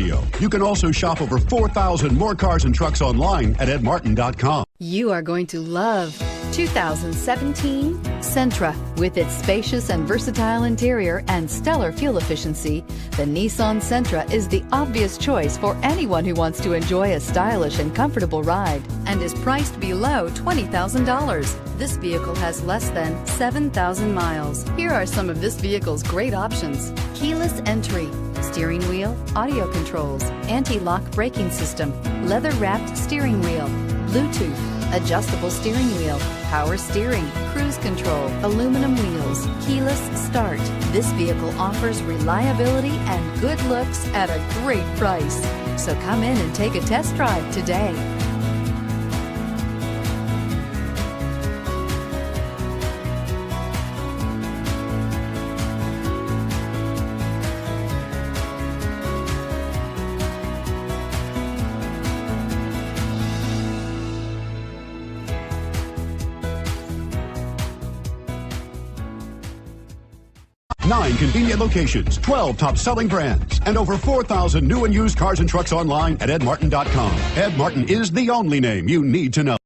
video. You can also shop over 4,000 more cars and trucks online at edmartin.com. You are going to love 2017 Sentra. With its spacious and versatile interior and stellar fuel efficiency, the Nissan Sentra is the obvious choice for anyone who wants to enjoy a stylish and comfortable ride and is priced below $20,000. This vehicle has less than 7,000 miles. Here are some of this vehicle's great options: keyless entry, steering wheel audio controls, anti-lock braking system, leather-wrapped steering wheel, Bluetooth, adjustable steering wheel, power steering, cruise control, aluminum wheels, keyless start. This vehicle offers reliability and good looks at a great price. So come in and take a test drive today. Nine convenient locations, 12 top-selling brands, and over 4,000 new and used cars and trucks online at edmartin.com. Ed Martin is the only name you need to know.